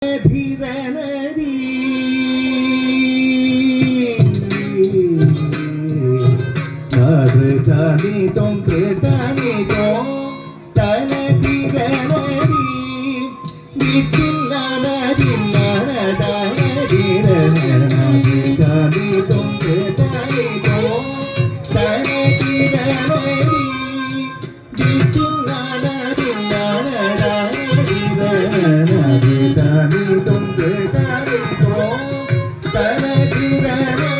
ധീരനദീ ചാനി തോം കേതാനി തോം തന ധീരനദീ വിത്തില്ലാനദീ ധീരനദീ ചാനി തോം കേതാനി തോം തന ധീരനദീ വിത്തില്ലാനദീ ധീരനദീ तुम बेदारी को तने गिरने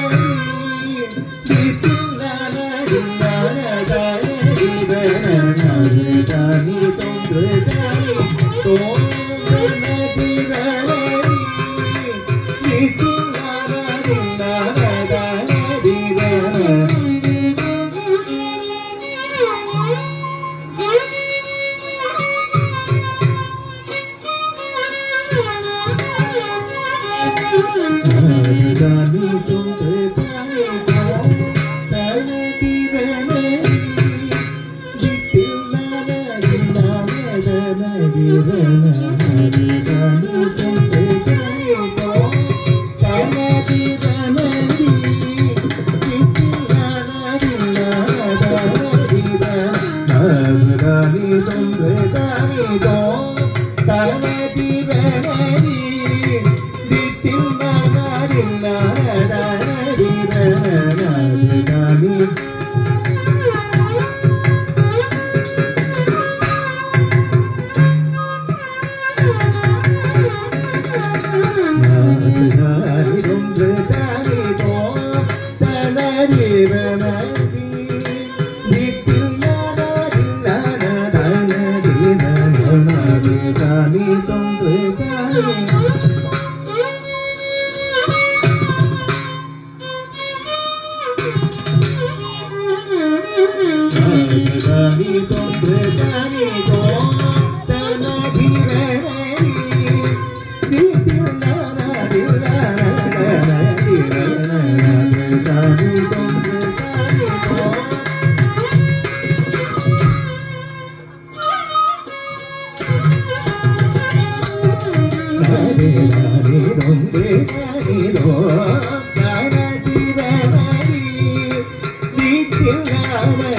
बितुलाना दिलाना दाने गिरना बेदारी तुम बेदारी को तने गिरने बितुलाना दिलाना दाने गिरना जानी तुम बेदारी को तने गिरने बितुलाना दिलाना दाने गिरना जानी तुम बेदारी को तने गिरने बितुलाना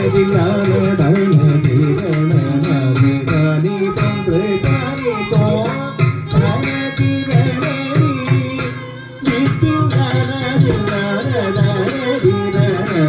दिलाना दाने गिरना जानी तुम बेदारी को तने गिरने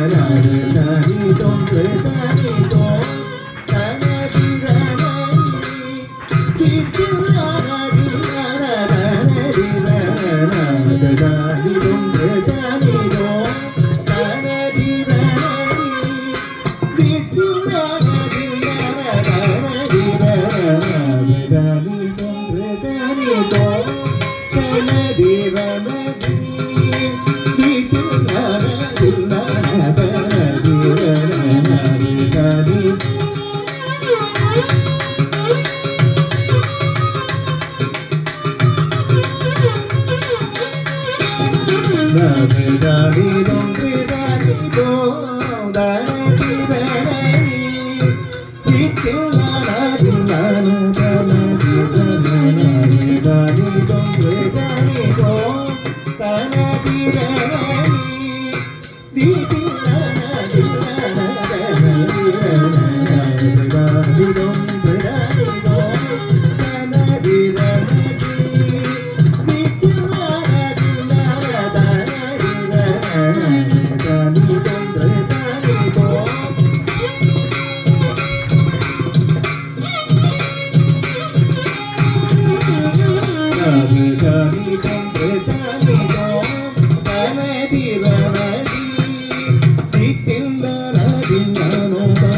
Dani tom bedani ko tana dhirani dilana dilana dilana dani tom bedani ko dani dani tom bedani ko tana dhirani dilana dilana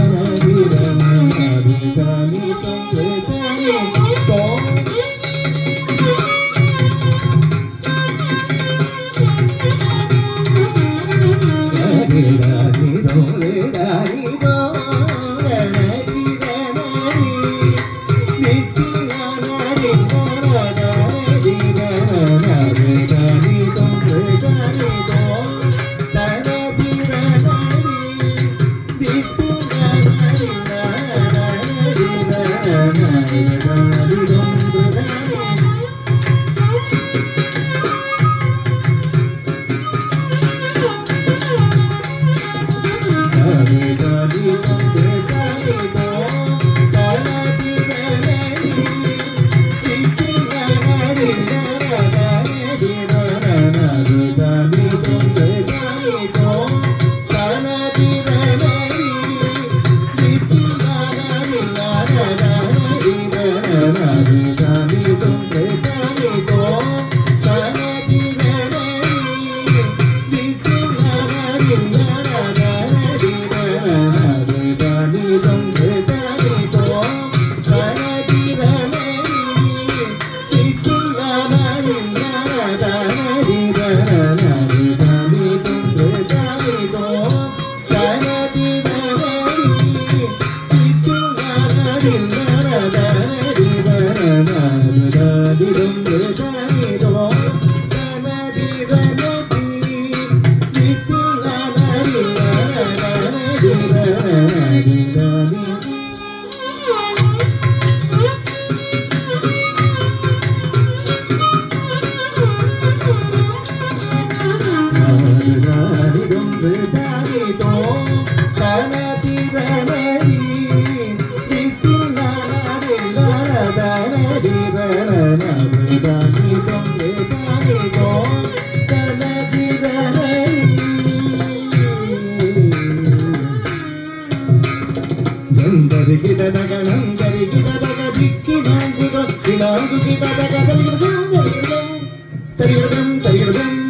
தரிகிடதம் தரிகிடதம்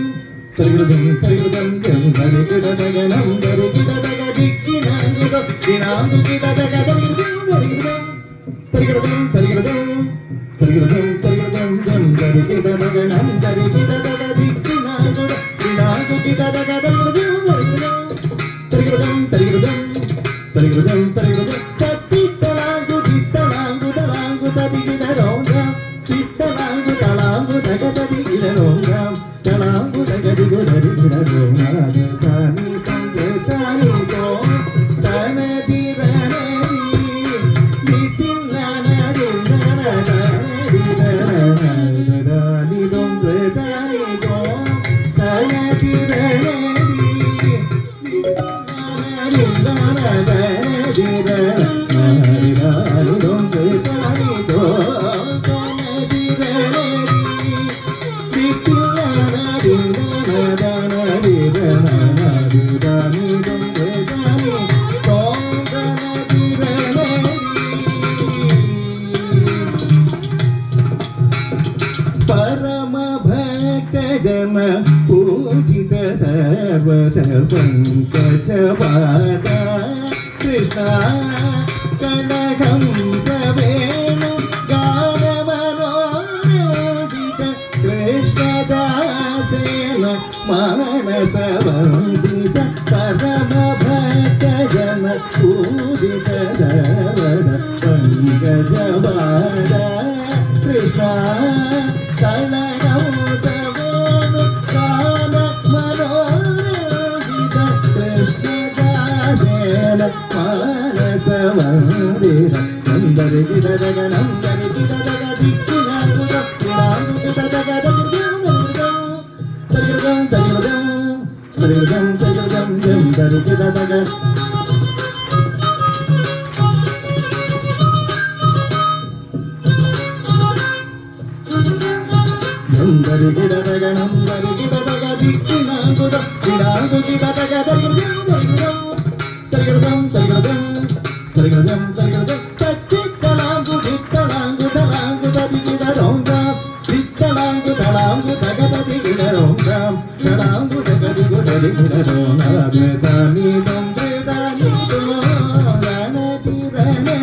தரிகிடதம் தரிகிடதம் ஜம் தரிகிடதகனம் தரிகிடதக திக்கினாங்குதம் தினாங்கு கிடதக தரிகிடதம் தரிகிடதம் தரிகிடதம் தரிகிடதம் தரிகிடதம் ஜம் தரிகிடதகனம் தரிகிடதக திக்கினாங்குதம் தினாங்கு கிடதக தரிகிடதம் தரிகிடதம் தரிகிடதம் தரிகிடதம் தரிகிடதம் தத்தித்தலாங்கு தித்தலாங்கு தலாங்கு ததிகிடரோங்கம் தித்தலாங்கு தலாங்கு தகததிகிடரோங்கம் தலாங்கு தகதிகு தரிகிடரோங்காக தானி தங்கு தானி தோ தனதிரணி நிதில்லானதி நனதனதிரணி தொன்று தானி தோ தனதிரணி परम भक्त जन पूजित सर्वत पंकज पादा कृष्णा कनकं सवेणु गान मनोरंजित कृष्णदासेन मानस वंदित परम भक्त जन पूजित सर्वत पंकज पादा कृष्णा கனகம் சவேணு கான மனோரஞ்சித கிருஷ்ணதாசேன மானச மந்திர சந்தரிகிடதகனம் தரிகிடதக திக்கினாங்குதம் தினாங்குததக தரிகிடதம் தரிகிடதம் தரிகிடதம் தரிகிடதம் ஜம் தரிகிடதக தரிகிடதகனம் தரிகிடதக திக்கினாங்குதம் தினாங்கு கிடதக தரிகிடதம் தரிகிடதம் தரிகிடதம் தரிகிடதம் தரிகிடதம் தத்தித்தலாங்கு தித்தலாங்கு தலாங்கு ததிகிடரோங்காம் தித்தலாங்கு தலாங்கு தகததிகிடரோங்காம் தலாங்கு தகதிகு தரிகிடரோங்காம் தானி தொன்று தானி தோ தனதிரணி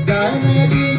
Dani